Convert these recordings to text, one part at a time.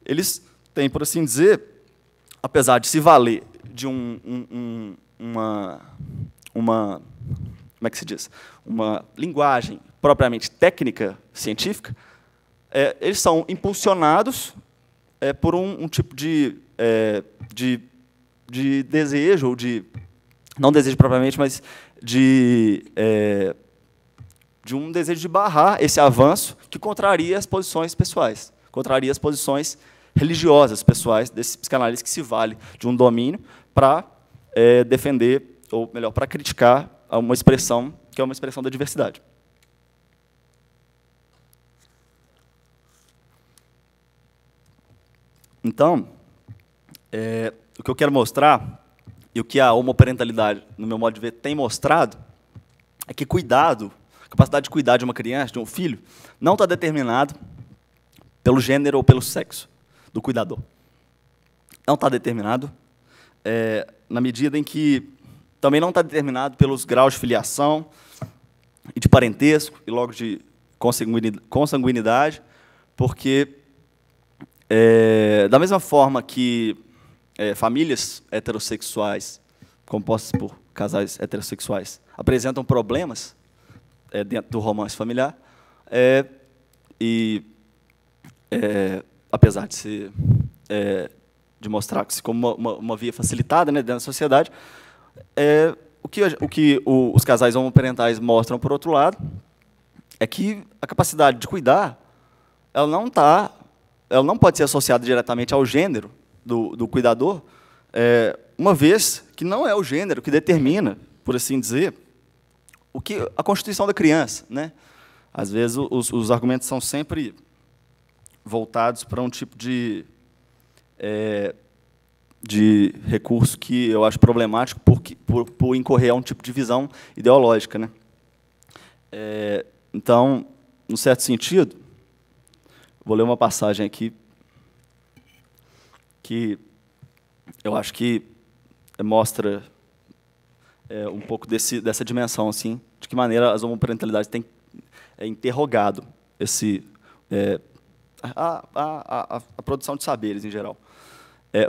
eles têm, por assim dizer, apesar de se valer de como é que se diz? Uma linguagem propriamente técnica, científica, eles são impulsionados por um tipo de desejo, ou não desejo propriamente, mas de um desejo de barrar esse avanço que contraria as posições pessoais, contraria as posições religiosas pessoais desses psicanalistas que se vale de um domínio para defender, ou melhor, para criticar uma expressão que é uma expressão da diversidade. Então, o que eu quero mostrar, e o que a homoparentalidade, no meu modo de ver, tem mostrado, é que cuidado, a capacidade de cuidar de uma criança, de um filho, não está determinado pelo gênero ou pelo sexo do cuidador. Não está determinado na medida em que também não está determinado pelos graus de filiação e de parentesco, e logo de consanguinidade, porque, da mesma forma que famílias heterossexuais, compostas por casais heterossexuais, apresentam problemas dentro do romance familiar, apesar de ser de mostrar-se como uma via facilitada, né, dentro da sociedade, o que os casais homoparentais mostram, por outro lado, é que a capacidade de cuidar ela não pode ser associada diretamente ao gênero do cuidador, uma vez que não é o gênero que determina, por assim dizer, a constituição da criança, né? Às vezes, os argumentos são sempre voltados para um tipo de recurso que eu acho problemático por incorrer a um tipo de visão ideológica, né? Então, num certo sentido, vou ler uma passagem aqui que eu acho que mostra um pouco dessa dimensão, assim, de que maneira as homoparentalidades têm interrogado a produção de saberes, em geral.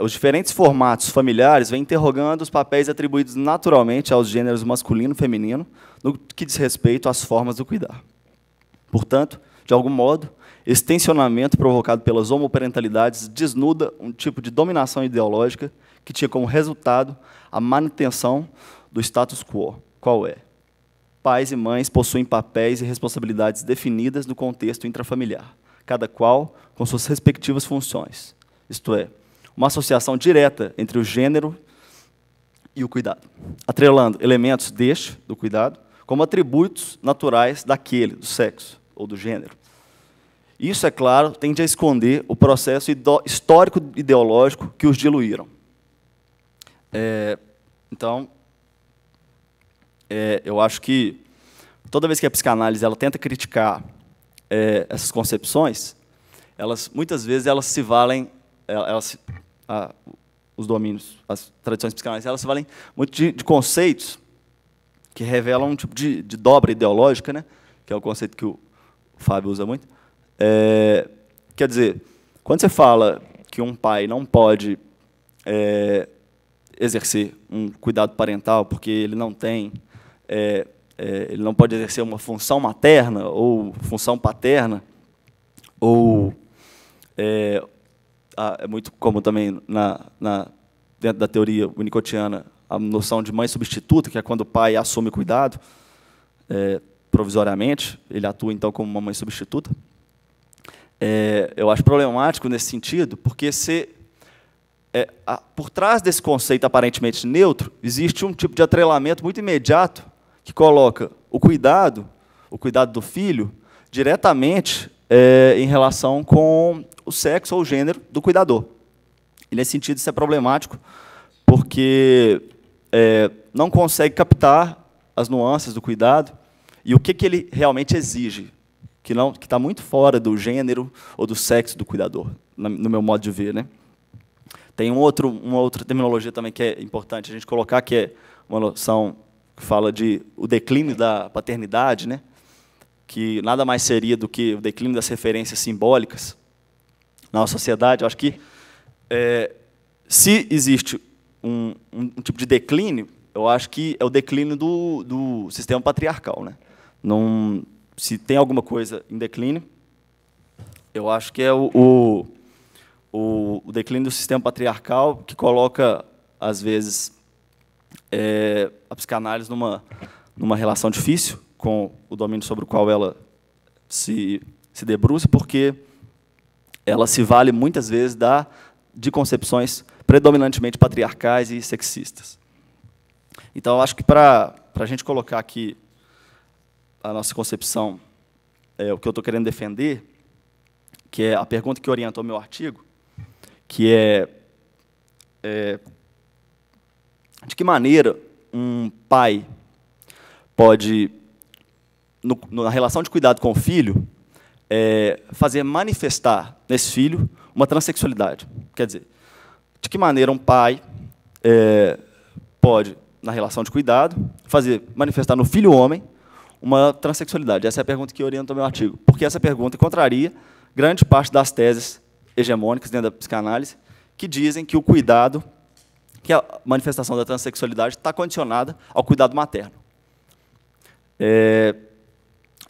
Os diferentes formatos familiares vêm interrogando os papéis atribuídos naturalmente aos gêneros masculino e feminino no que diz respeito às formas do cuidar. Portanto, de algum modo, esse tensionamento provocado pelas homoparentalidades desnuda um tipo de dominação ideológica que tinha como resultado a manutenção do status quo. Qual é? Pais e mães possuem papéis e responsabilidades definidas no contexto intrafamiliar, cada qual com suas respectivas funções, isto é, uma associação direta entre o gênero e o cuidado, atrelando elementos do cuidado, como atributos naturais daquele, do sexo ou do gênero. Isso, é claro, tende a esconder o processo histórico ideológico que os diluíram. Então, eu acho que toda vez que a psicanálise ela tenta criticar essas concepções, muitas vezes elas se valem, os domínios, as tradições psicanalíticas, elas se valem muito de conceitos que revelam um tipo de dobra ideológica, né, que é o conceito que o Fábio usa muito. Quer dizer, quando você fala que um pai não pode exercer um cuidado parental porque ele não tem, ele não pode exercer uma função materna ou função paterna, ou é muito comum também dentro da teoria winnicottiana a noção de mãe substituta, que é quando o pai assume o cuidado provisoriamente, ele atua então como uma mãe substituta. Eu acho problemático nesse sentido, porque por trás desse conceito aparentemente neutro, existe um tipo de atrelamento muito imediato que coloca o cuidado do filho, diretamente em relação com o sexo ou o gênero do cuidador. E, nesse sentido, isso é problemático, porque não consegue captar as nuances do cuidado e o que ele realmente exige, que está muito fora do gênero ou do sexo do cuidador, no meu modo de ver, né? Tem uma outra terminologia também que é importante a gente colocar, que é uma noção que fala de o declínio da paternidade, né? Que nada mais seria do que o declínio das referências simbólicas na nossa sociedade. Eu acho que, se existe um tipo de declínio, eu acho que é o declínio do sistema patriarcal, né? Não, se tem alguma coisa em declínio, eu acho que é o declínio do sistema patriarcal, que coloca, às vezes, a psicanálise numa relação difícil com o domínio sobre o qual ela se debruça, porque ela se vale, muitas vezes, de concepções predominantemente patriarcais e sexistas. Então, eu acho que, para a gente colocar aqui a nossa concepção, o que eu estou querendo defender, que é a pergunta que orientou o meu artigo, que é de que maneira um pai pode, na relação de cuidado com o filho, fazer manifestar nesse filho uma transexualidade. Quer dizer, de que maneira um pai pode, na relação de cuidado, fazer manifestar no filho homem uma transexualidade? Essa é a pergunta que orienta o meu artigo, porque essa pergunta contraria grande parte das teses hegemônicas dentro da psicanálise, que dizem que o cuidado, que a manifestação da transexualidade está condicionada ao cuidado materno.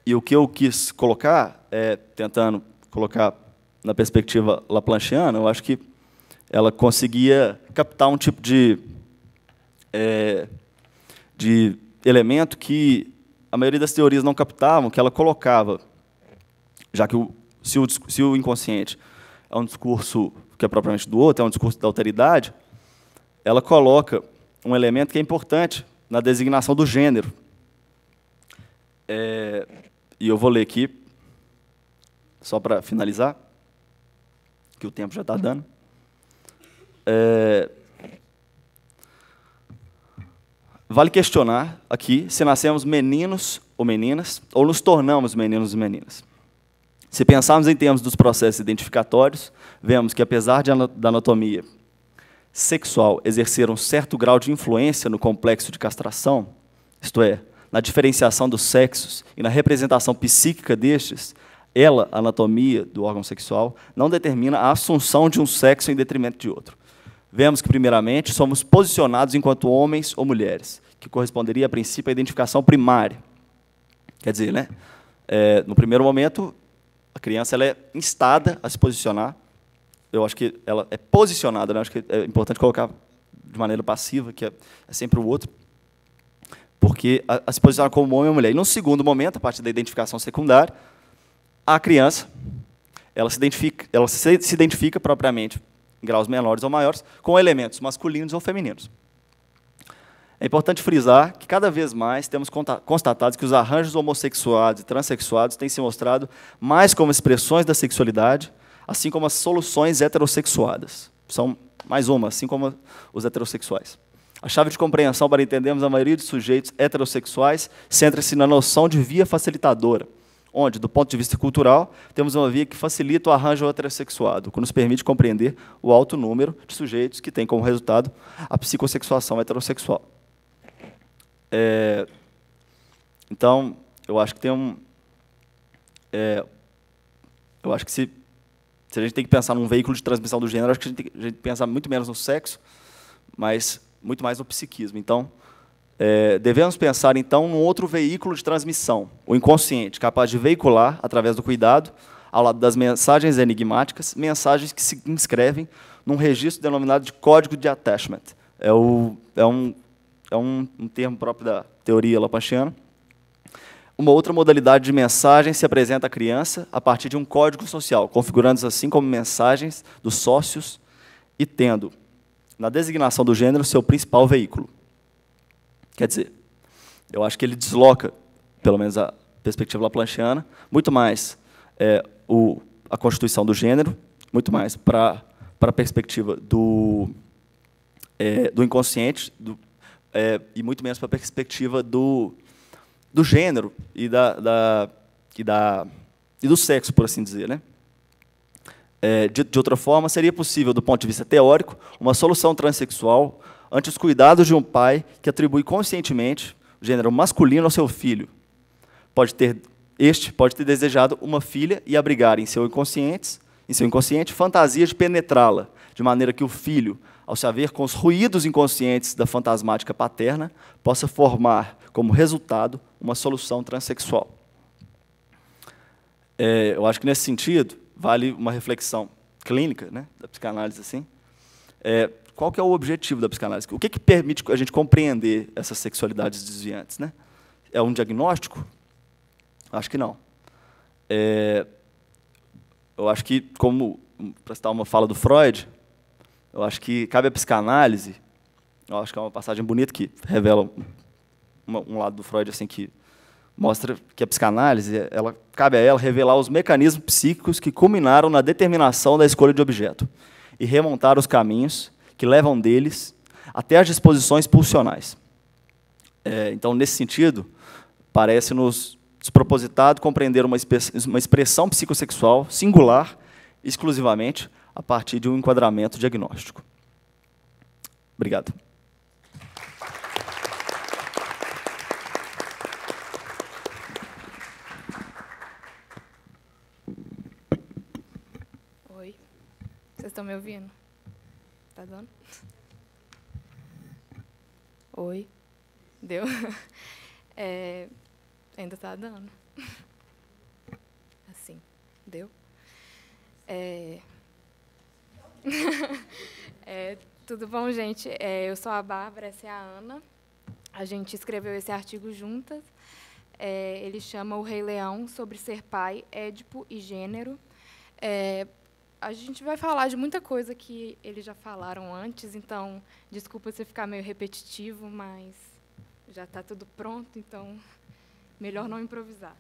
E o que eu quis colocar, tentando colocar na perspectiva laplanchiana, eu acho que ela conseguia captar um tipo de elemento que a maioria das teorias não captavam, que ela colocava, já que se o inconsciente é um discurso que é propriamente do outro, é um discurso da alteridade, ela coloca um elemento que é importante na designação do gênero. E eu vou ler aqui, só para finalizar, que o tempo já está dando. Vale questionar aqui se nascemos meninos ou meninas, ou nos tornamos meninos e meninas. Se pensarmos em termos dos processos identificatórios, vemos que, apesar da anatomia sexual exercer um certo grau de influência no complexo de castração, isto é, na diferenciação dos sexos e na representação psíquica destes, ela, a anatomia do órgão sexual, não determina a assunção de um sexo em detrimento de outro. Vemos que, primeiramente, somos posicionados enquanto homens ou mulheres, que corresponderia, a princípio, à identificação primária. Quer dizer, né, no primeiro momento, a criança ela é instada a se posicionar. Eu acho que ela é posicionada, né? Acho que é importante colocar de maneira passiva, que é sempre o outro, porque a se posicionar como homem ou mulher. E, no segundo momento, a partir da identificação secundária, a criança ela se identifica propriamente, em graus menores ou maiores, com elementos masculinos ou femininos. É importante frisar que, cada vez mais, temos constatado que os arranjos homossexuados e transexuados têm se mostrado mais como expressões da sexualidade, assim como as soluções heterossexuadas. São mais uma, assim como os heterossexuais. A chave de compreensão para entendermos a maioria dos sujeitos heterossexuais centra-se na noção de via facilitadora, onde, do ponto de vista cultural, temos uma via que facilita o arranjo heterossexuado, que nos permite compreender o alto número de sujeitos que tem como resultado a psicossexuação heterossexual. Então, eu acho que tem eu acho que se a gente tem que pensar num veículo de transmissão do gênero, acho que a gente tem que pensar muito menos no sexo, mas muito mais no psiquismo. Então, devemos pensar, então, num outro veículo de transmissão, o inconsciente, capaz de veicular, através do cuidado, ao lado das mensagens enigmáticas, mensagens que se inscrevem num registro denominado de código de attachment. É um termo próprio da teoria laplanchiana. Uma outra modalidade de mensagem se apresenta à criança a partir de um código social, configurando-se assim como mensagens dos sócios e tendo, na designação do gênero, seu principal veículo. Quer dizer, eu acho que ele desloca, pelo menos a perspectiva laplanchiana, muito mais a constituição do gênero, muito mais para a perspectiva do inconsciente, e muito menos para a perspectiva do gênero e do sexo, por assim dizer, né? De outra forma, seria possível, do ponto de vista teórico, uma solução transexual ante os cuidados de um pai que atribui conscientemente o gênero masculino ao seu filho. Este pode ter desejado uma filha e abrigar em seu inconsciente em seu inconsciente fantasias de penetrá-la, de maneira que o filho, ao se haver com os ruídos inconscientes da fantasmática paterna, possa formar, como resultado, uma solução transexual. Eu acho que, nesse sentido, vale uma reflexão clínica, né, da psicanálise. Assim. Qual que é o objetivo da psicanálise? O que permite a gente compreender essas sexualidades desviantes? Né? É um diagnóstico? Acho que não. Eu acho que, como, para citar uma fala do Freud, eu acho que cabe à psicanálise, eu acho que é uma passagem bonita que revela um lado do Freud assim, que mostra que a psicanálise, cabe a ela revelar os mecanismos psíquicos que culminaram na determinação da escolha de objeto e remontar os caminhos que levam deles até as disposições pulsionais. Então, nesse sentido, parece-nos despropositado compreender uma expressão psicossexual singular, exclusivamente, a partir de um enquadramento diagnóstico. Obrigado. Oi, vocês estão me ouvindo? Tá dando? Oi, deu? Ainda tá dando. Assim, deu? Tudo bom, gente? Eu sou a Bárbara, essa é a Ana. A gente escreveu esse artigo juntas. Ele chama O Rei Leão, sobre ser pai, Édipo e gênero. A gente vai falar de muita coisa que eles já falaram antes, então, desculpa se ficar meio repetitivo, mas já está tudo pronto, então, melhor não improvisar.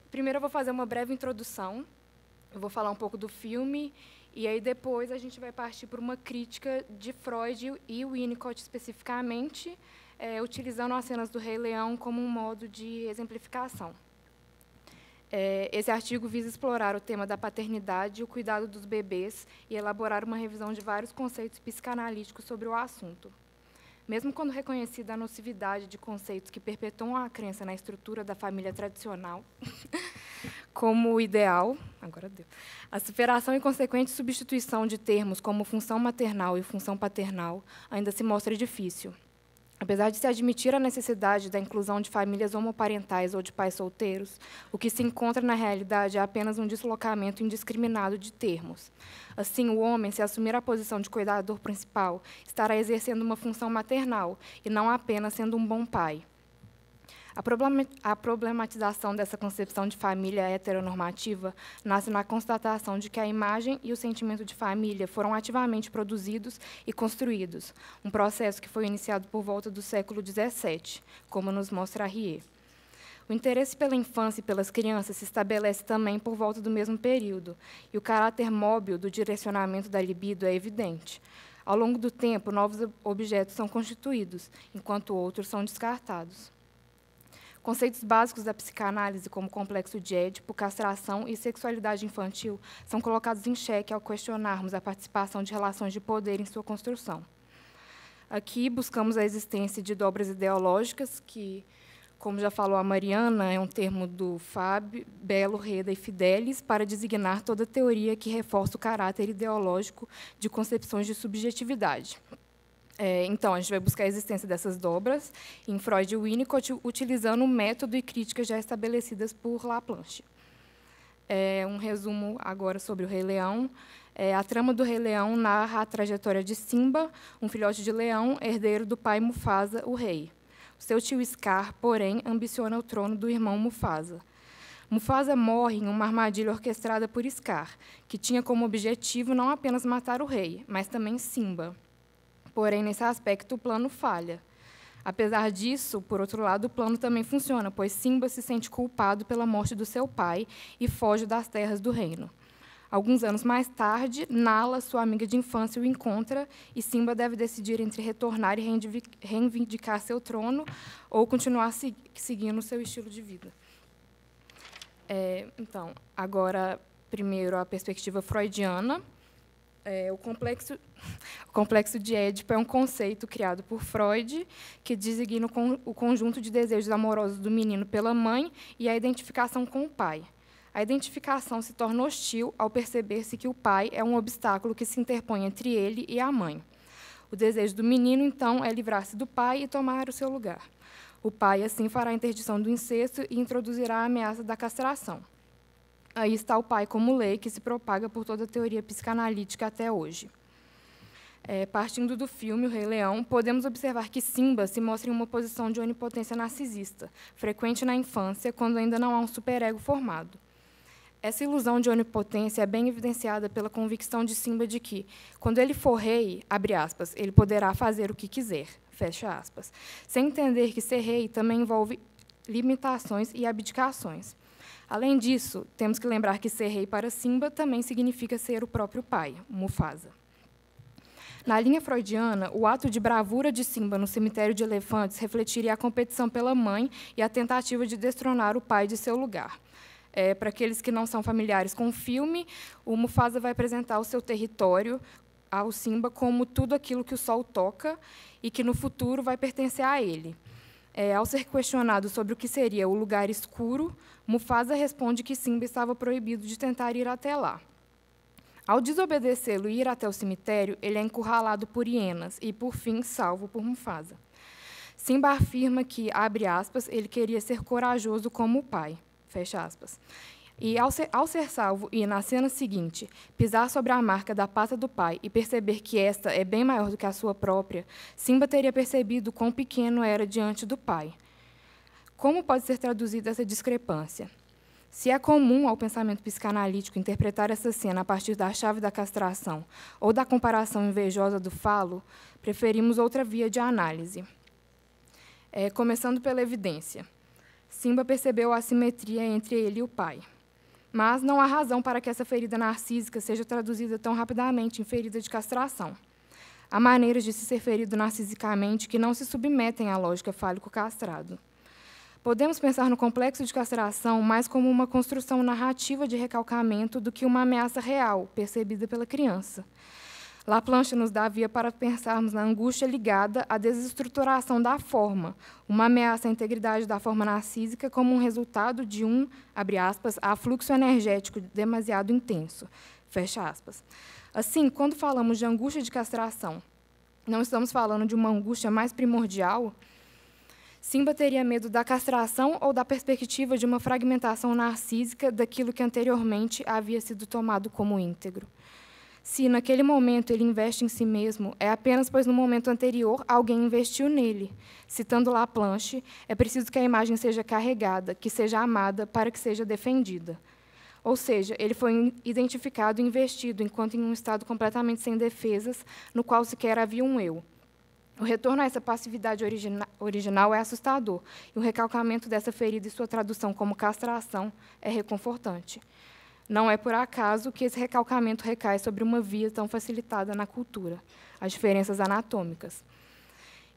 Primeiro, eu vou fazer uma breve introdução. Eu vou falar um pouco do filme, e aí depois a gente vai partir por uma crítica de Freud e Winnicott especificamente, utilizando as cenas do Rei Leão como um modo de exemplificação. Esse artigo visa explorar o tema da paternidade e o cuidado dos bebês e elaborar uma revisão de vários conceitos psicanalíticos sobre o assunto. Mesmo quando reconhecida a nocividade de conceitos que perpetuam a crença na estrutura da família tradicional, como o ideal, agora deu, a superação e consequente substituição de termos como função maternal e função paternal ainda se mostra difícil. Apesar de se admitir a necessidade da inclusão de famílias homoparentais ou de pais solteiros, o que se encontra na realidade é apenas um deslocamento indiscriminado de termos. Assim, o homem, se assumir a posição de cuidador principal, estará exercendo uma função maternal, e não apenas sendo um bom pai. A problematização dessa concepção de família heteronormativa nasce na constatação de que a imagem e o sentimento de família foram ativamente produzidos e construídos, um processo que foi iniciado por volta do século XVII, como nos mostra Rie. O interesse pela infância e pelas crianças se estabelece também por volta do mesmo período, e o caráter móvel do direcionamento da libido é evidente. Ao longo do tempo, novos objetos são constituídos, enquanto outros são descartados. Conceitos básicos da psicanálise, como complexo de Édipo, castração e sexualidade infantil, são colocados em xeque ao questionarmos a participação de relações de poder em sua construção. Aqui buscamos a existência de dobras ideológicas, que, como já falou a Mariana, é um termo do Fábio, Belo, Reda e Fidelis, para designar toda teoria que reforça o caráter ideológico de concepções de subjetividade. Então, a gente vai buscar a existência dessas dobras em Freud e Winnicott, utilizando o método e críticas já estabelecidas por Laplanche. Um resumo agora sobre o Rei Leão. A trama do Rei Leão narra a trajetória de Simba, um filhote de leão, herdeiro do pai Mufasa, o rei. O seu tio Scar, porém, ambiciona o trono do irmão Mufasa. Mufasa morre em uma armadilha orquestrada por Scar, que tinha como objetivo não apenas matar o rei, mas também Simba. Porém, nesse aspecto, o plano falha. Apesar disso, por outro lado, o plano também funciona, pois Simba se sente culpado pela morte do seu pai e foge das terras do reino. Alguns anos mais tarde, Nala, sua amiga de infância, o encontra e Simba deve decidir entre retornar e reivindicar seu trono ou continuar seguindo seu estilo de vida. Então, agora, primeiro, a perspectiva freudiana. O complexo de Édipo é um conceito criado por Freud que designa o conjunto de desejos amorosos do menino pela mãe e a identificação com o pai. a identificação se torna hostil ao perceber-se que o pai é um obstáculo que se interpõe entre ele e a mãe. O desejo do menino, então, é livrar-se do pai e tomar o seu lugar. O pai, assim, fará a interdição do incesto e introduzirá a ameaça da castração. Aí está o pai como lei, que se propaga por toda a teoria psicanalítica até hoje. Partindo do filme O Rei Leão, podemos observar que Simba se mostra em uma posição de onipotência narcisista, frequente na infância, quando ainda não há um superego formado. Essa ilusão de onipotência é bem evidenciada pela convicção de Simba de que, quando ele for rei, abre aspas, ele poderá fazer o que quiser, fecha aspas, sem entender que ser rei também envolve limitações e abdicações. Além disso, temos que lembrar que ser rei para Simba também significa ser o próprio pai, Mufasa. Na linha freudiana, o ato de bravura de Simba no cemitério de elefantes refletiria a competição pela mãe e a tentativa de destronar o pai de seu lugar. Para aqueles que não são familiares com o filme, o Mufasa vai apresentar o seu território ao Simba como tudo aquilo que o sol toca e que, no futuro, vai pertencer a ele. Ao ser questionado sobre o que seria o lugar escuro, Mufasa responde que Simba estava proibido de tentar ir até lá. Ao desobedecê-lo e ir até o cemitério, ele é encurralado por hienas e, por fim, salvo por Mufasa. Simba afirma que, abre aspas, ele queria ser corajoso como o pai, fecha aspas. E, ao ser salvo e, na cena seguinte, pisar sobre a marca da pata do pai e perceber que esta é bem maior do que a sua própria, Simba teria percebido quão pequeno era diante do pai. Como pode ser traduzida essa discrepância? Se é comum ao pensamento psicanalítico interpretar essa cena a partir da chave da castração ou da comparação invejosa do falo, preferimos outra via de análise. Começando pela evidência. Simba percebeu a assimetria entre ele e o pai. Mas não há razão para que essa ferida narcísica seja traduzida tão rapidamente em ferida de castração. Há maneiras de se ser ferido narcisicamente que não se submetem à lógica fálico-castrado. Podemos pensar no complexo de castração mais como uma construção narrativa de recalcamento do que uma ameaça real, percebida pela criança. Laplanche nos dá via para pensarmos na angústia ligada à desestruturação da forma, uma ameaça à integridade da forma narcísica como um resultado de abre aspas, afluxo energético demasiado intenso, fecha aspas. Assim, quando falamos de angústia de castração, não estamos falando de uma angústia mais primordial? Simba teria medo da castração ou da perspectiva de uma fragmentação narcísica daquilo que anteriormente havia sido tomado como íntegro? Se, naquele momento, ele investe em si mesmo, é apenas pois, no momento anterior, alguém investiu nele. Citando Laplanche, é preciso que a imagem seja carregada, que seja amada, para que seja defendida. Ou seja, ele foi identificado e investido, enquanto em um estado completamente sem defesas, no qual sequer havia um eu. O retorno a essa passividade original é assustador, e o recalcamento dessa ferida e sua tradução como castração é reconfortante. Não é por acaso que esse recalcamento recai sobre uma via tão facilitada na cultura, as diferenças anatômicas.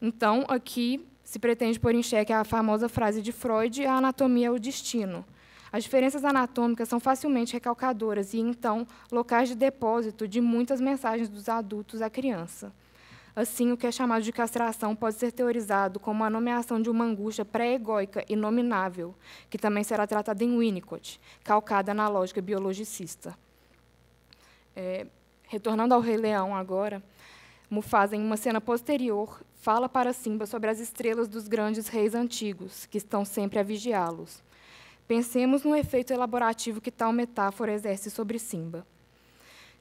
Então, aqui se pretende pôr em xeque a famosa frase de Freud, a anatomia é o destino. As diferenças anatômicas são facilmente recalcadoras e, então, locais de depósito de muitas mensagens dos adultos à criança. Assim, o que é chamado de castração pode ser teorizado como a nomeação de uma angústia pré-egóica e nominável, que também será tratada em Winnicott, calcada na lógica biologicista. Retornando ao Rei Leão agora, Mufasa, em uma cena posterior, fala para Simba sobre as estrelas dos grandes reis antigos, que estão sempre a vigiá-los. Pensemos no efeito elaborativo que tal metáfora exerce sobre Simba.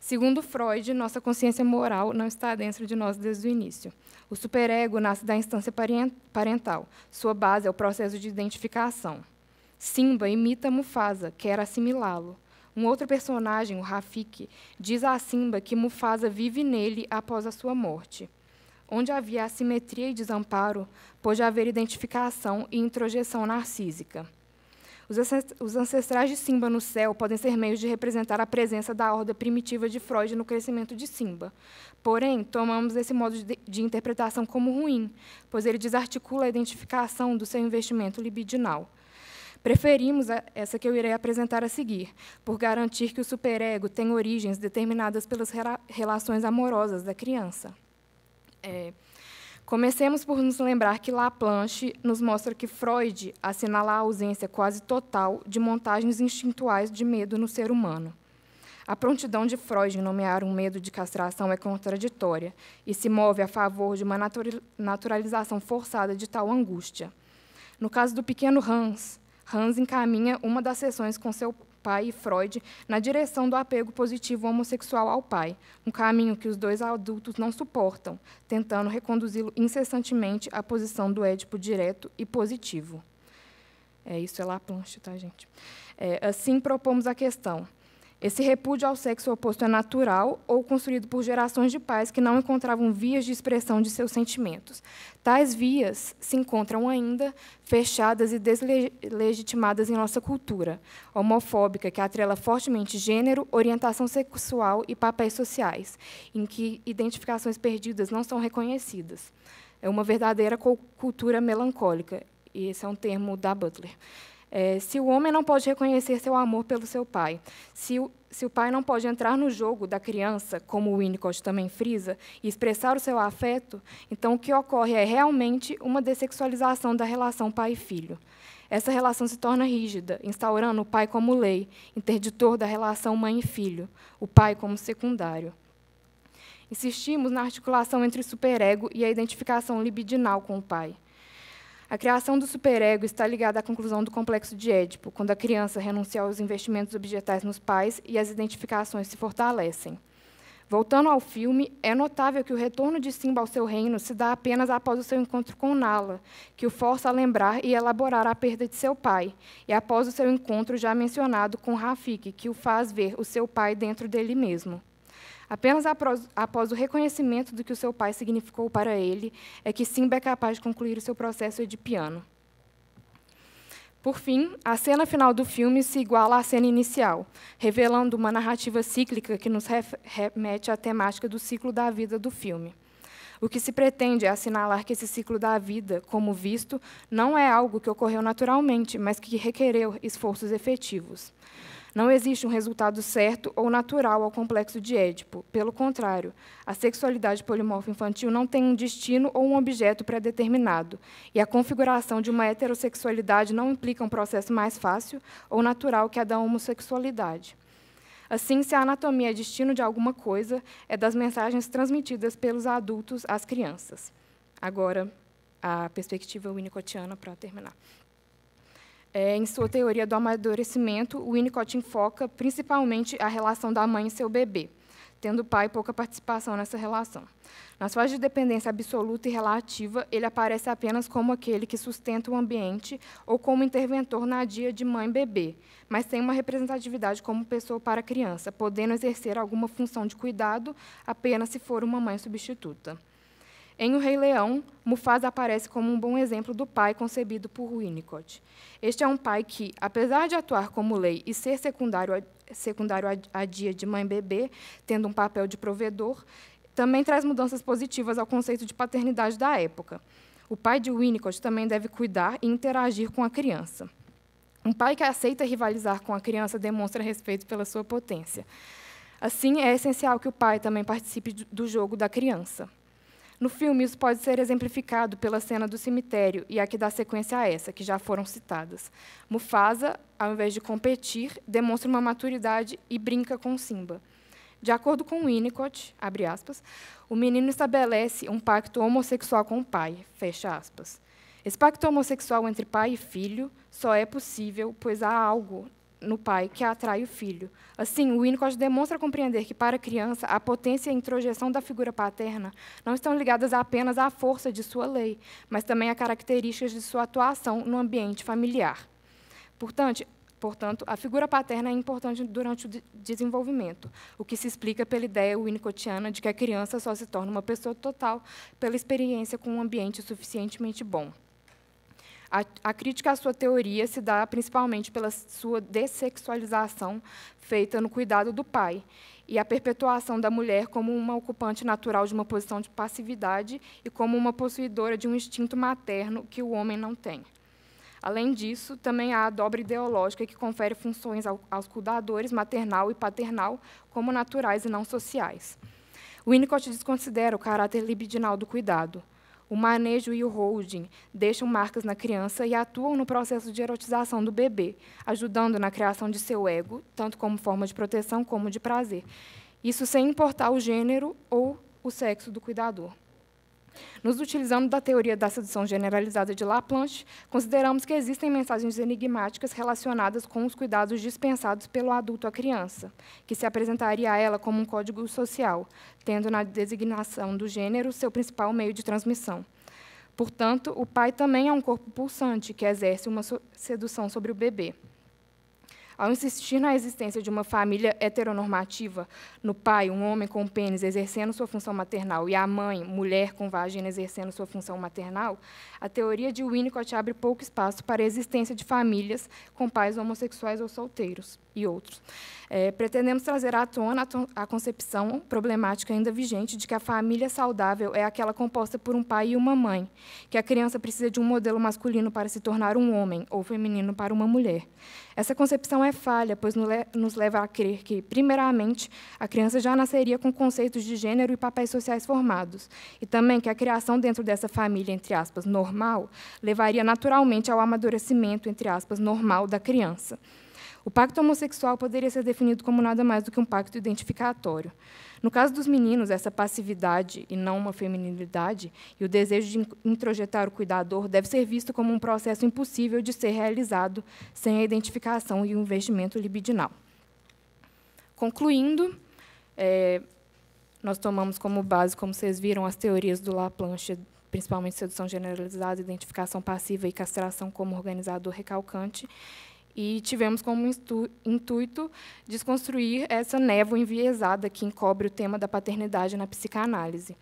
Segundo Freud, nossa consciência moral não está dentro de nós desde o início. O superego nasce da instância parental. Sua base é o processo de identificação. Simba imita Mufasa, quer assimilá-lo. Um outro personagem, o Rafiki, diz a Simba que Mufasa vive nele após a sua morte. Onde havia assimetria e desamparo, pôde haver identificação e introjeção narcísica. Os ancestrais de Simba no céu podem ser meios de representar a presença da horda primitiva de Freud no crescimento de Simba. Porém, tomamos esse modo de interpretação como ruim, pois ele desarticula a identificação do seu investimento libidinal. Preferimos essa que eu irei apresentar a seguir, por garantir que o superego tem origens determinadas pelas relações amorosas da criança. Comecemos por nos lembrar que Laplanche nos mostra que Freud assinala a ausência quase total de montagens instintuais de medo no ser humano. A prontidão de Freud em nomear um medo de castração é contraditória e se move a favor de uma naturalização forçada de tal angústia. No caso do pequeno Hans, Hans encaminha uma das sessões com seu pai e Freud na direção do apego positivo homossexual ao pai, um caminho que os dois adultos não suportam, tentando reconduzi-lo incessantemente à posição do Édipo direto e positivo. Isso é Laplanche, tá, gente? Assim, propomos a questão: esse repúdio ao sexo oposto é natural ou construído por gerações de pais que não encontravam vias de expressão de seus sentimentos? Tais vias se encontram ainda fechadas e deslegitimadas em nossa cultura homofóbica, que atrela fortemente gênero, orientação sexual e papéis sociais, em que identificações perdidas não são reconhecidas. É uma verdadeira cultura melancólica, e esse é um termo da Butler. Se o homem não pode reconhecer seu amor pelo seu pai, se o pai não pode entrar no jogo da criança, como o Winnicott também frisa, e expressar o seu afeto, então o que ocorre é realmente uma dessexualização da relação pai e filho. Essa relação se torna rígida, instaurando o pai como lei, interditor da relação mãe e filho, o pai como secundário. Insistimos na articulação entre o superego e a identificação libidinal com o pai. A criação do superego está ligada à conclusão do complexo de Édipo, quando a criança renuncia aos investimentos objetais nos pais e as identificações se fortalecem. Voltando ao filme, é notável que o retorno de Simba ao seu reino se dá apenas após o seu encontro com Nala, que o força a lembrar e elaborar a perda de seu pai, e após o seu encontro já mencionado com Rafiki, que o faz ver o seu pai dentro dele mesmo. Apenas após o reconhecimento do que o seu pai significou para ele, é que Simba é capaz de concluir o seu processo edipiano. Por fim, a cena final do filme se iguala à cena inicial, revelando uma narrativa cíclica que nos remete à temática do ciclo da vida do filme. O que se pretende é assinalar que esse ciclo da vida, como visto, não é algo que ocorreu naturalmente, mas que requereu esforços efetivos. Não existe um resultado certo ou natural ao complexo de Édipo. Pelo contrário, a sexualidade polimorfa infantil não tem um destino ou um objeto pré-determinado, e a configuração de uma heterossexualidade não implica um processo mais fácil ou natural que a da homossexualidade. Assim, se a anatomia é destino de alguma coisa, é das mensagens transmitidas pelos adultos às crianças. Agora, a perspectiva winnicottiana para terminar. Em sua teoria do amadurecimento, o Winnicott enfoca principalmente a relação da mãe e seu bebê, tendo o pai pouca participação nessa relação. Nas fases de dependência absoluta e relativa, ele aparece apenas como aquele que sustenta o ambiente ou como interventor na dia de mãe-bebê, mas tem uma representatividade como pessoa para a criança, podendo exercer alguma função de cuidado apenas se for uma mãe substituta. Em O Rei Leão, Mufasa aparece como um bom exemplo do pai concebido por Winnicott. Este é um pai que, apesar de atuar como lei e ser secundário a dia de mãe-bebê, tendo um papel de provedor, também traz mudanças positivas ao conceito de paternidade da época. O pai de Winnicott também deve cuidar e interagir com a criança. Um pai que aceita rivalizar com a criança demonstra respeito pela sua potência. Assim, é essencial que o pai também participe do jogo da criança. No filme, isso pode ser exemplificado pela cena do cemitério, e a que dá sequência a essa, que já foram citadas. Mufasa, ao invés de competir, demonstra uma maturidade e brinca com Simba. De acordo com Winnicott, abre aspas, o menino estabelece um pacto homossexual com o pai, fecha aspas. Esse pacto homossexual entre pai e filho só é possível, pois há algo no pai que atrai o filho. Assim, o Winnicott demonstra compreender que, para a criança, a potência e a introjeção da figura paterna não estão ligadas apenas à força de sua lei, mas também a características de sua atuação no ambiente familiar. Portanto, a figura paterna é importante durante o desenvolvimento, o que se explica pela ideia winnicottiana de que a criança só se torna uma pessoa total pela experiência com um ambiente suficientemente bom. A crítica à sua teoria se dá principalmente pela sua dessexualização feita no cuidado do pai e a perpetuação da mulher como uma ocupante natural de uma posição de passividade e como uma possuidora de um instinto materno que o homem não tem. Além disso, também há a dobra ideológica que confere funções aos cuidadores maternal e paternal como naturais e não sociais. Winnicott desconsidera o caráter libidinal do cuidado. O manejo e o holding deixam marcas na criança e atuam no processo de erotização do bebê, ajudando na criação de seu ego, tanto como forma de proteção como de prazer. Isso sem importar o gênero ou o sexo do cuidador. Nos utilizando da teoria da sedução generalizada de Laplanche, consideramos que existem mensagens enigmáticas relacionadas com os cuidados dispensados pelo adulto à criança, que se apresentaria a ela como um código social, tendo na designação do gênero seu principal meio de transmissão. Portanto, o pai também é um corpo pulsante, que exerce uma sedução sobre o bebê. Ao insistir na existência de uma família heteronormativa, no pai, um homem com pênis exercendo sua função maternal, e a mãe, mulher com vagina exercendo sua função maternal, a teoria de Winnicott abre pouco espaço para a existência de famílias com pais homossexuais ou solteiros, e outros. Pretendemos trazer à tona a concepção problemática ainda vigente de que a família saudável é aquela composta por um pai e uma mãe, que a criança precisa de um modelo masculino para se tornar um homem, ou feminino para uma mulher. Essa concepção é falha, pois nos leva a crer que, primeiramente, a criança já nasceria com conceitos de gênero e papéis sociais formados, e também que a criação dentro dessa família, entre aspas, normal, levaria naturalmente ao amadurecimento, entre aspas, normal da criança. O pacto homossexual poderia ser definido como nada mais do que um pacto identificatório. No caso dos meninos, essa passividade, e não uma feminilidade, e o desejo de introjetar o cuidador deve ser visto como um processo impossível de ser realizado sem a identificação e o investimento libidinal. Concluindo, nós tomamos como base, como vocês viram, as teorias do Laplanche, principalmente sedução generalizada, identificação passiva e castração como organizador recalcante, e tivemos como intuito desconstruir essa névoa enviesada que encobre o tema da paternidade na psicanálise.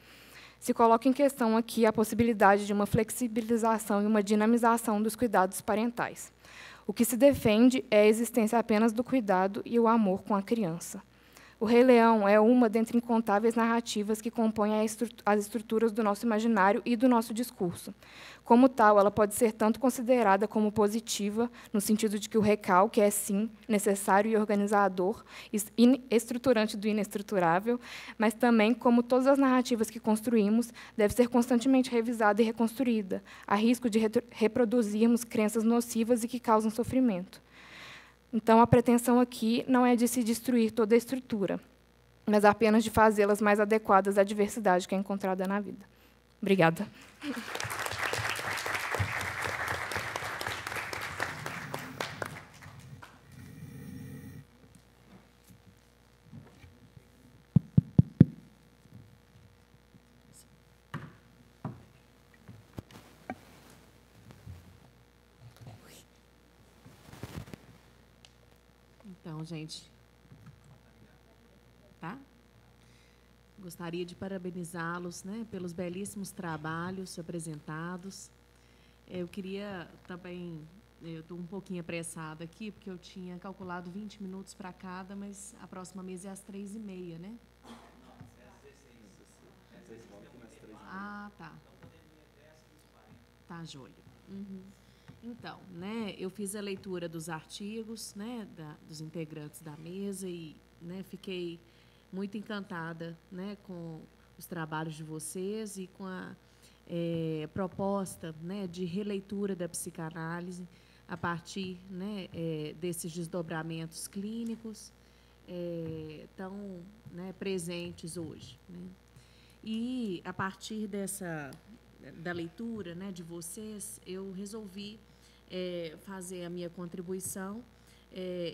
Se coloca em questão aqui a possibilidade de uma flexibilização e uma dinamização dos cuidados parentais. O que se defende é a existência apenas do cuidado e o amor com a criança. O Rei Leão é uma dentre incontáveis narrativas que compõem as estruturas do nosso imaginário e do nosso discurso. Como tal, ela pode ser tanto considerada como positiva, no sentido de que o recalque é, sim, necessário e organizador, estruturante do inestruturável, mas também, como todas as narrativas que construímos, deve ser constantemente revisada e reconstruída, a risco de reproduzirmos crenças nocivas e que causam sofrimento. Então, a pretensão aqui não é de se destruir toda a estrutura, mas apenas de fazê-las mais adequadas à diversidade que é encontrada na vida. Obrigada. Então, gente, tá? Gostaria de parabenizá-los, né, pelos belíssimos trabalhos apresentados. Eu queria também, eu estou um pouquinho apressada aqui, porque eu tinha calculado 20 minutos para cada, mas a próxima mesa é às 3h30, né? Ah, tá. Tá, joia. Uhum. Então, né, eu fiz a leitura dos artigos, né, dos integrantes da mesa e, né, fiquei muito encantada, né, com os trabalhos de vocês e com a proposta, né, de releitura da psicanálise a partir, né, desses desdobramentos clínicos tão, né, presentes hoje, né? E, a partir da leitura, né, de vocês, eu resolvi fazer a minha contribuição.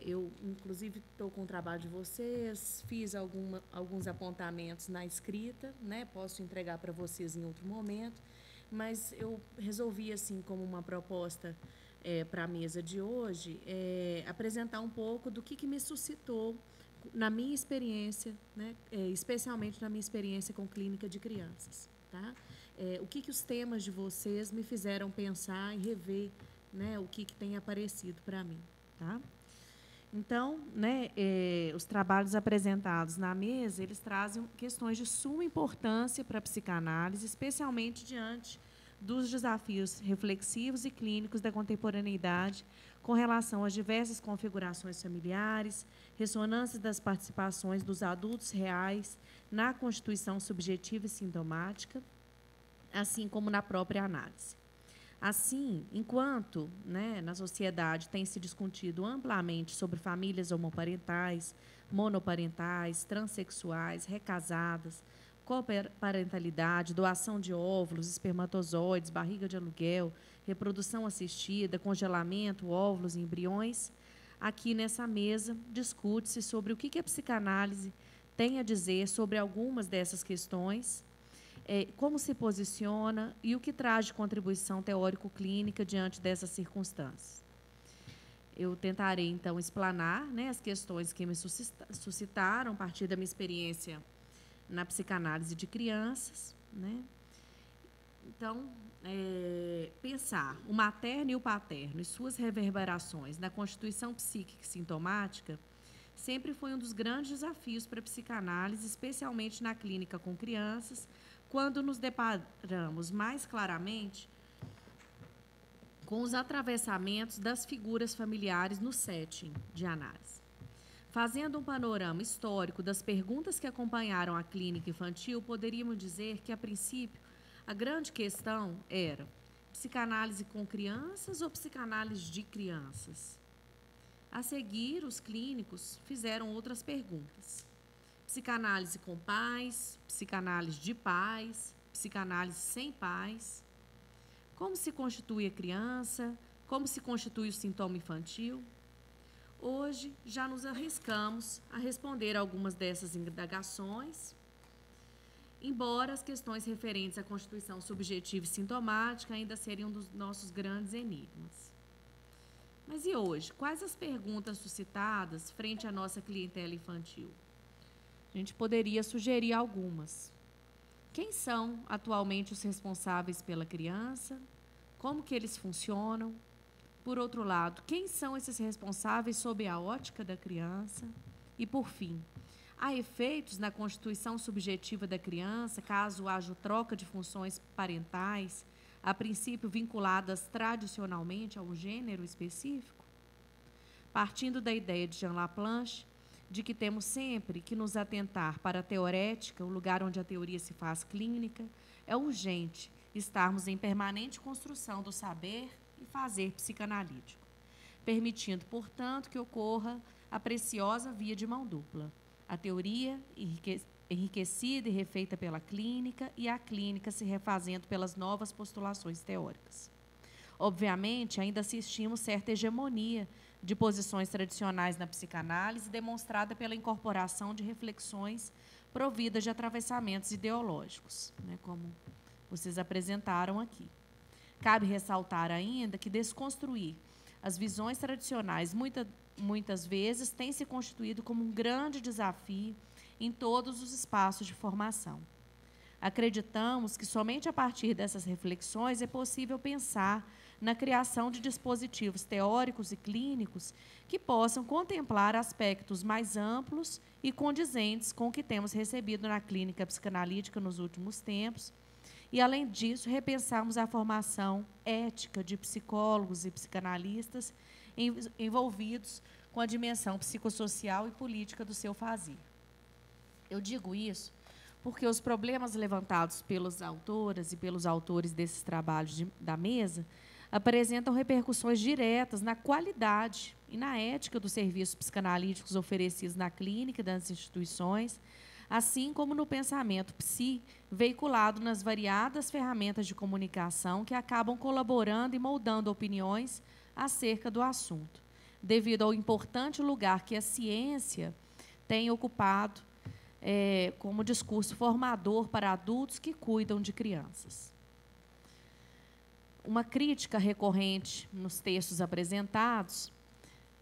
Eu, inclusive, estou com o trabalho de vocês, fiz alguns apontamentos na escrita, né, posso entregar para vocês em outro momento, mas eu resolvi, assim, como uma proposta para a mesa de hoje, apresentar um pouco do que me suscitou na minha experiência, né, especialmente na minha experiência com clínica de crianças, tá? O que os temas de vocês me fizeram pensar e rever, né, o que tem aparecido para mim, tá? Então, né, os trabalhos apresentados na mesa, eles trazem questões de suma importância para a psicanálise, especialmente diante dos desafios reflexivos e clínicos da contemporaneidade com relação às diversas configurações familiares, ressonâncias das participações dos adultos reais na constituição subjetiva e sintomática, assim como na própria análise. Assim, enquanto, né, na sociedade tem se discutido amplamente sobre famílias homoparentais, monoparentais, transexuais, recasadas, coparentalidade, doação de óvulos, espermatozoides, barriga de aluguel, reprodução assistida, congelamento, óvulos e embriões, aqui nessa mesa discute-se sobre o que a psicanálise tem a dizer sobre algumas dessas questões, como se posiciona e o que traz de contribuição teórico-clínica diante dessas circunstâncias. Eu tentarei, então, explanar, né, as questões que me suscitaram a partir da minha experiência na psicanálise de crianças, né? Então, pensar o materno e o paterno e suas reverberações na constituição psíquica e sintomática sempre foi um dos grandes desafios para a psicanálise, especialmente na clínica com crianças, quando nos deparamos mais claramente com os atravessamentos das figuras familiares no setting de análise. Fazendo um panorama histórico das perguntas que acompanharam a clínica infantil, poderíamos dizer que, a princípio, a grande questão era psicanálise com crianças ou psicanálise de crianças? A seguir, os clínicos fizeram outras perguntas. Psicanálise com pais, psicanálise de pais, psicanálise sem pais. Como se constitui a criança? Como se constitui o sintoma infantil? Hoje, já nos arriscamos a responder algumas dessas indagações, embora as questões referentes à constituição subjetiva e sintomática ainda seriam um dos nossos grandes enigmas. Mas e hoje? Quais as perguntas suscitadas frente à nossa clientela infantil? A gente poderia sugerir algumas. Quem são atualmente os responsáveis pela criança? Como que eles funcionam? Por outro lado, quem são esses responsáveis sob a ótica da criança? E, por fim, há efeitos na constituição subjetiva da criança, caso haja troca de funções parentais, a princípio vinculadas tradicionalmente a um gênero específico? Partindo da ideia de Jean Laplanche, de que temos sempre que nos atentar para a teorética, o lugar onde a teoria se faz clínica, é urgente estarmos em permanente construção do saber e fazer psicanalítico, permitindo, portanto, que ocorra a preciosa via de mão dupla, a teoria enriquecida e refeita pela clínica e a clínica se refazendo pelas novas postulações teóricas. Obviamente, ainda assistimos certa hegemonia de posições tradicionais na psicanálise, demonstrada pela incorporação de reflexões providas de atravessamentos ideológicos, né, como vocês apresentaram aqui. Cabe ressaltar ainda que desconstruir as visões tradicionais muitas vezes tem se constituído como um grande desafio em todos os espaços de formação. Acreditamos que somente a partir dessas reflexões é possível pensar na criação de dispositivos teóricos e clínicos que possam contemplar aspectos mais amplos e condizentes com o que temos recebido na clínica psicanalítica nos últimos tempos, e, além disso, repensarmos a formação ética de psicólogos e psicanalistas envolvidos com a dimensão psicossocial e política do seu fazer. Eu digo isso porque os problemas levantados pelas autoras e pelos autores desses trabalhos da mesa apresentam repercussões diretas na qualidade e na ética dos serviços psicanalíticos oferecidos na clínica e das instituições, assim como no pensamento psi veiculado nas variadas ferramentas de comunicação que acabam colaborando e moldando opiniões acerca do assunto, devido ao importante lugar que a ciência tem ocupado como discurso formador para adultos que cuidam de crianças. Uma crítica recorrente nos textos apresentados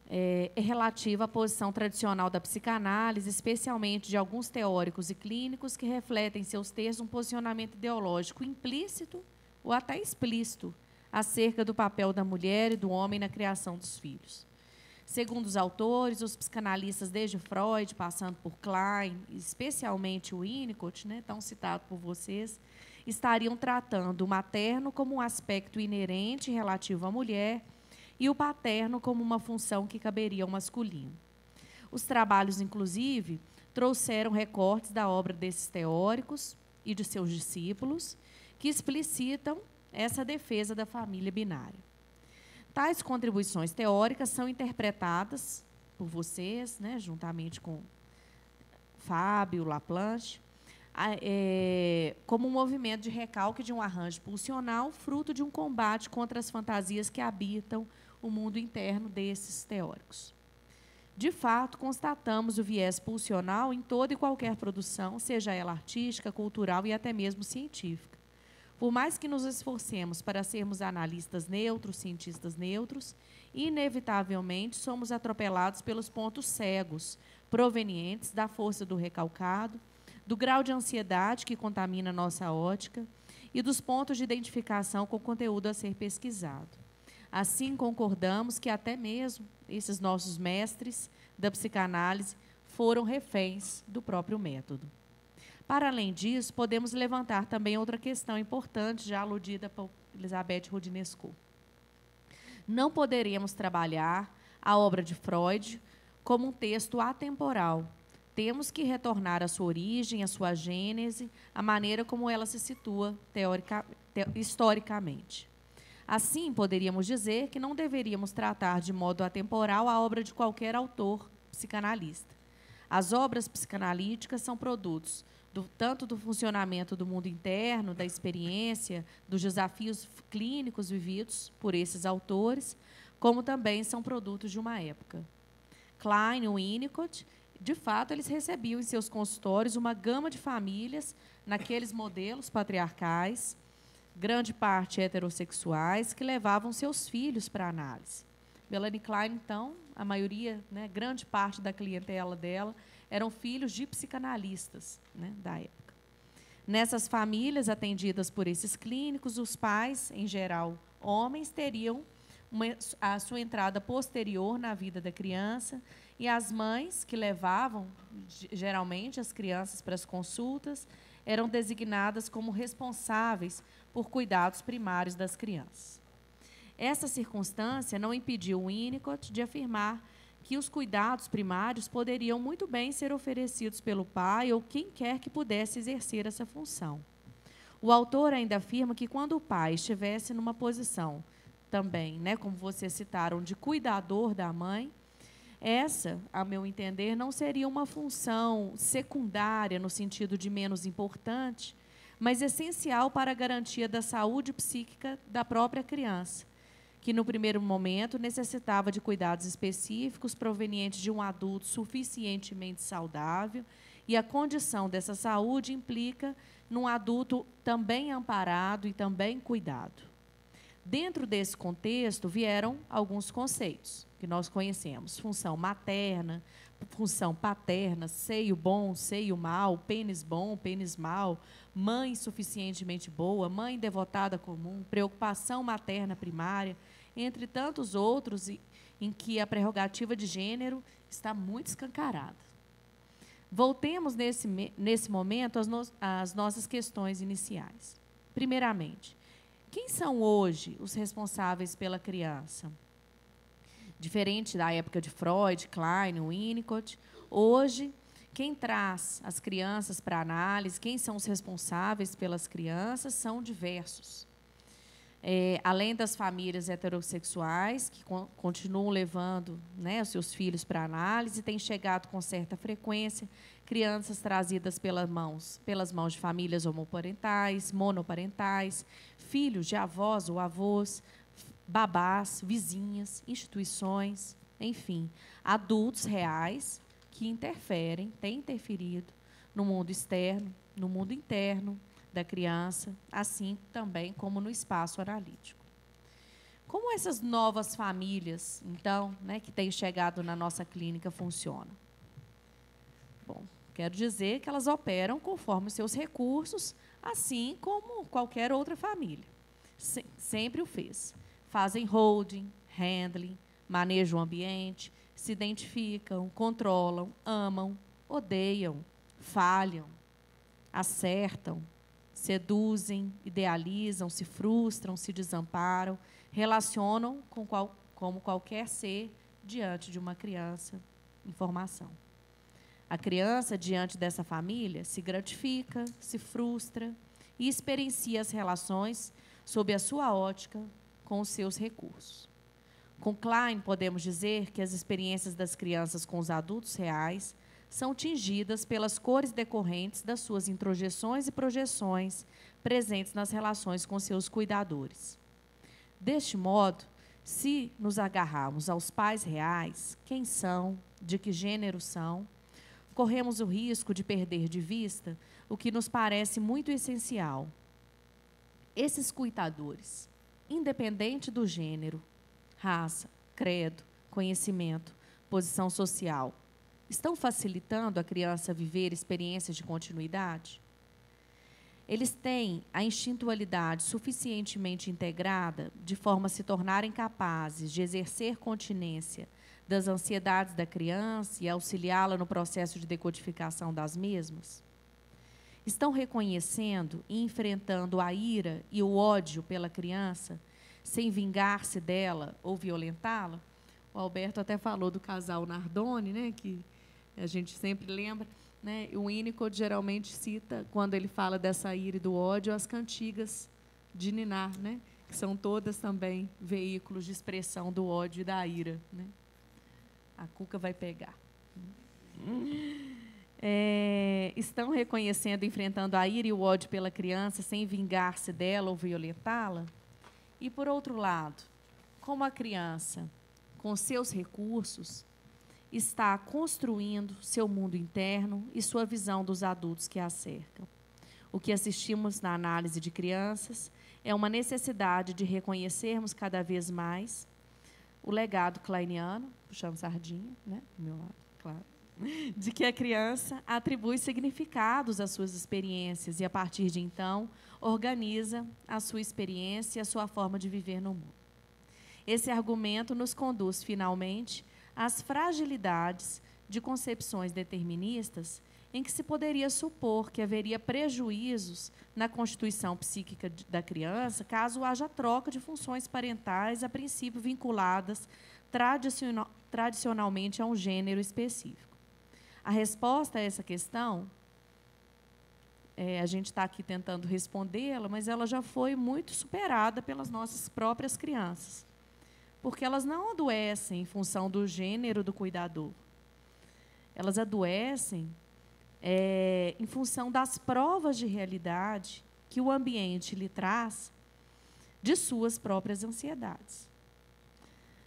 é relativa à posição tradicional da psicanálise, especialmente de alguns teóricos e clínicos que refletem em seus textos um posicionamento ideológico implícito ou até explícito acerca do papel da mulher e do homem na criação dos filhos. Segundo os autores, os psicanalistas desde Freud, passando por Klein, especialmente o Winnicott, né, tão citado por vocês, estariam tratando o materno como um aspecto inerente relativo à mulher e o paterno como uma função que caberia ao masculino. Os trabalhos, inclusive, trouxeram recortes da obra desses teóricos e de seus discípulos, que explicitam essa defesa da família binária. Tais contribuições teóricas são interpretadas por vocês, né, juntamente com Fábio, Laplanche, como um movimento de recalque de um arranjo pulsional, fruto de um combate contra as fantasias que habitam o mundo interno desses teóricos. De fato, constatamos o viés pulsional em toda e qualquer produção, seja ela artística, cultural e até mesmo científica. Por mais que nos esforcemos para sermos analistas neutros, cientistas neutros, inevitavelmente somos atropelados pelos pontos cegos, provenientes da força do recalcado, do grau de ansiedade que contamina nossa ótica e dos pontos de identificação com o conteúdo a ser pesquisado. Assim, concordamos que até mesmo esses nossos mestres da psicanálise foram reféns do próprio método. Para além disso, podemos levantar também outra questão importante, já aludida por Elisabeth Roudinesco. Não poderemos trabalhar a obra de Freud como um texto atemporal. Temos que retornar à sua origem, à sua gênese, à maneira como ela se situa historicamente. Assim, poderíamos dizer que não deveríamos tratar de modo atemporal a obra de qualquer autor psicanalista. As obras psicanalíticas são produtos tanto do funcionamento do mundo interno, da experiência, dos desafios clínicos vividos por esses autores, como também são produtos de uma época. Klein e Winnicott, de fato, eles recebiam em seus consultórios uma gama de famílias naqueles modelos patriarcais, grande parte heterossexuais, que levavam seus filhos para a análise. Melanie Klein, então, a maioria, né, grande parte da clientela dela, eram filhos de psicanalistas, né, da época. Nessas famílias atendidas por esses clínicos, os pais, em geral homens, teriam a sua entrada posterior na vida da criança, e as mães, que levavam, geralmente, as crianças para as consultas, eram designadas como responsáveis por cuidados primários das crianças. Essa circunstância não impediu Winnicott de afirmar que os cuidados primários poderiam muito bem ser oferecidos pelo pai ou quem quer que pudesse exercer essa função. O autor ainda afirma que quando o pai estivesse numa posição também, né, como vocês citaram, de cuidador da mãe, essa, a meu entender, não seria uma função secundária no sentido de menos importante, mas essencial para a garantia da saúde psíquica da própria criança, que no primeiro momento necessitava de cuidados específicos provenientes de um adulto suficientemente saudável, e a condição dessa saúde implica num adulto também amparado e também cuidado. Dentro desse contexto vieram alguns conceitos que nós conhecemos: função materna, função paterna, seio bom, seio mau, pênis bom, pênis mau, mãe suficientemente boa, mãe devotada comum, preocupação materna primária, entre tantos outros em que a prerrogativa de gênero está muito escancarada. Voltemos nesse momento às nossas questões iniciais. Primeiramente, quem são hoje os responsáveis pela criança? Diferente da época de Freud, Klein, Winnicott, hoje, quem traz as crianças para análise, quem são os responsáveis pelas crianças, são diversos. Além das famílias heterossexuais, que continuam levando, né, os seus filhos para análise, tem chegado com certa frequência crianças trazidas pelas mãos de famílias homoparentais, monoparentais, filhos de avós ou avós, babás, vizinhas, instituições, enfim, adultos reais que têm interferido no mundo externo, no mundo interno da criança, assim também como no espaço analítico. Como essas novas famílias, então, né, que têm chegado na nossa clínica, funcionam? Bom, quero dizer que elas operam conforme os seus recursos, assim como qualquer outra família. Sempre o fez. Fazem holding, handling, manejam o ambiente, se identificam, controlam, amam, odeiam, falham, acertam, seduzem, idealizam, se frustram, se desamparam, relacionam como qualquer ser diante de uma criança em formação. A criança, diante dessa família, se gratifica, se frustra e experiencia as relações sob a sua ótica com os seus recursos. Com Klein, podemos dizer que as experiências das crianças com os adultos reais são tingidas pelas cores decorrentes das suas introjeções e projeções presentes nas relações com seus cuidadores. Deste modo, se nos agarrarmos aos pais reais, quem são, de que gênero são, corremos o risco de perder de vista o que nos parece muito essencial. Esses cuidadores, independente do gênero, raça, credo, conhecimento, posição social, estão facilitando a criança a viver experiências de continuidade? Eles têm a instintualidade suficientemente integrada de forma a se tornarem capazes de exercer continência das ansiedades da criança e auxiliá-la no processo de decodificação das mesmas? Estão reconhecendo e enfrentando a ira e o ódio pela criança sem vingar-se dela ou violentá-la? O Alberto até falou do casal Nardoni, né, que a gente sempre lembra, né? O Winnicott geralmente cita, quando ele fala dessa ira e do ódio, as cantigas de ninar, né, que são todas também veículos de expressão do ódio e da ira, né? A Cuca vai pegar. Estão reconhecendo, enfrentando a ira e o ódio pela criança sem vingar-se dela ou violentá-la? E, por outro lado, como a criança, com seus recursos, está construindo seu mundo interno e sua visão dos adultos que a cercam. O que assistimos na análise de crianças é uma necessidade de reconhecermos cada vez mais o legado kleiniano, puxando sardinha, né, do meu lado, claro, de que a criança atribui significados às suas experiências e, a partir de então, organiza a sua experiência e a sua forma de viver no mundo. Esse argumento nos conduz, finalmente, às fragilidades de concepções deterministas em que se poderia supor que haveria prejuízos na constituição psíquica da criança caso haja troca de funções parentais, a princípio vinculadas tradicionalmente a um gênero específico. A resposta a essa questão, a gente está aqui tentando respondê-la, mas ela já foi muito superada pelas nossas próprias crianças, porque elas não adoecem em função do gênero do cuidador. Elas adoecem em função das provas de realidade que o ambiente lhe traz de suas próprias ansiedades.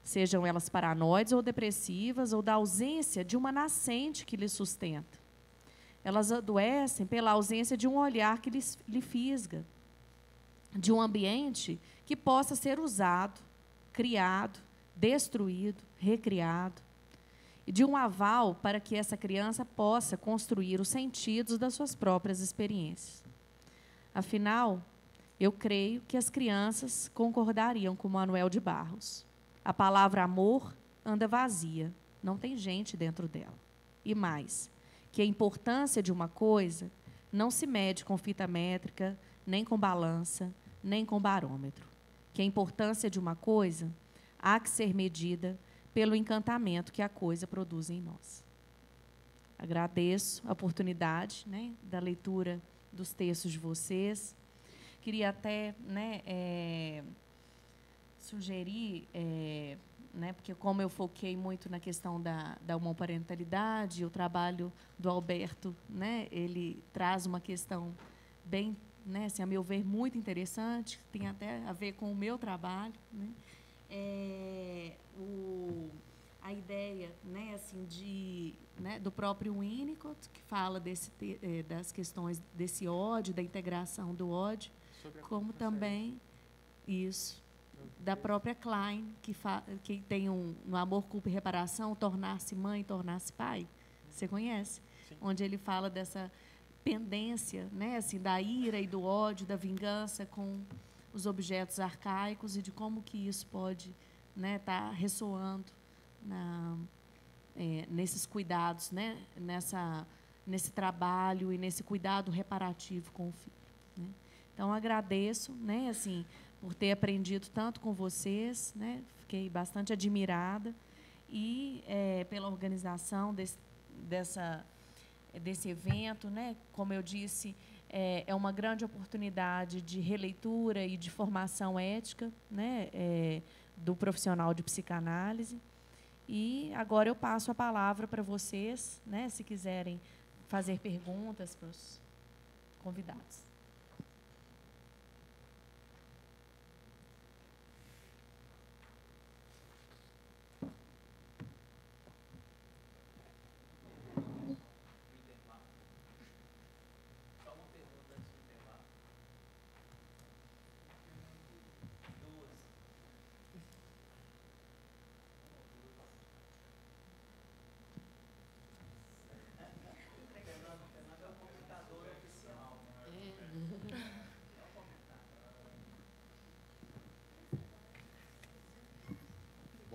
Sejam elas paranoides ou depressivas, ou da ausência de uma nascente que lhe sustenta. Elas adoecem pela ausência de um olhar que lhe fisga, de um ambiente que possa ser usado, criado, destruído, recriado, e de um aval para que essa criança possa construir os sentidos das suas próprias experiências. Afinal, eu creio que as crianças concordariam com Manuel de Barros. A palavra amor anda vazia, não tem gente dentro dela. E mais, que a importância de uma coisa não se mede com fita métrica, nem com balança, nem com barômetro. Que a importância de uma coisa há que ser medida pelo encantamento que a coisa produz em nós. Agradeço a oportunidade, né, da leitura dos textos de vocês. Queria até, né, sugerir, né, porque como eu foquei muito na questão da homoparentalidade, o trabalho do Alberto, né, ele traz uma questão bem, né, assim, a meu ver, muito interessante, que tem até a ver com o meu trabalho, né? A ideia, né, assim, né, do próprio Winnicott, que fala das questões desse ódio, da integração do ódio, como também isso, da própria Klein, que tem no Amor, Culpa e Reparação, tornar-se mãe, tornar-se pai. Você conhece? Sim. Onde ele fala dessa pendência, né, assim, da ira e do ódio, da vingança com os objetos arcaicos e de como que isso pode, né, estar ressoando nesses cuidados, né, nesse trabalho e nesse cuidado reparativo com o filho, né? Então, agradeço, né, assim, por ter aprendido tanto com vocês, né, fiquei bastante admirada, e pela organização desse evento, né, como eu disse, é uma grande oportunidade de releitura e de formação ética, né, do profissional de psicanálise. E agora eu passo a palavra para vocês, né, se quiserem fazer perguntas para os convidados.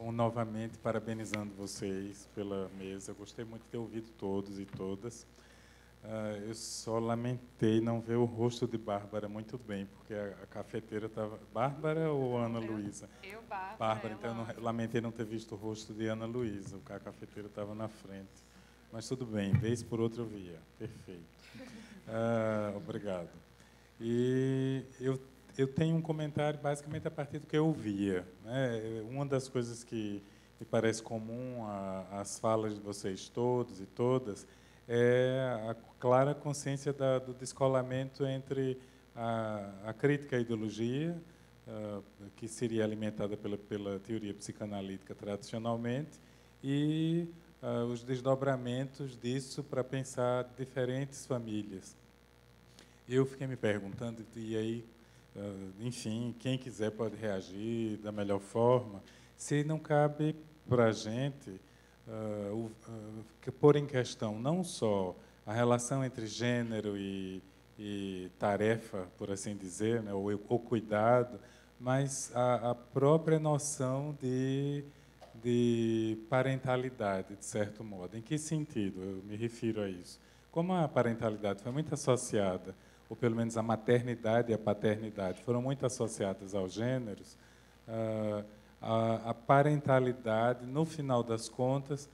Bom, novamente, parabenizando vocês pela mesa. Eu gostei muito de ter ouvido todos e todas. Eu só lamentei não ver o rosto de Bárbara muito bem, porque a cafeteira estava... Bárbara ou Ana Luísa? Eu, Bárbara. Bárbara, então eu lamentei não ter visto o rosto de Ana Luísa, a cafeteira estava na frente. Mas tudo bem, vez por outra eu via. Perfeito. Obrigado. E eu tenho um comentário basicamente a partir do que eu ouvia, né? Uma das coisas que me parece comum às falas de vocês todos e todas é a clara consciência do descolamento entre a crítica à ideologia, que seria alimentada pela teoria psicanalítica tradicionalmente, e os desdobramentos disso para pensar diferentes famílias. Eu fiquei me perguntando, e aí, enfim, quem quiser pode reagir da melhor forma, se não cabe para a gente pôr em questão não só a relação entre gênero e tarefa, por assim dizer, né, ou cuidado, mas a própria noção de parentalidade, de certo modo. Em que sentido eu me refiro a isso? Como a parentalidade foi muito associada, ou pelo menos a maternidade e a paternidade foram muito associadas aos gêneros, a parentalidade, no final das contas,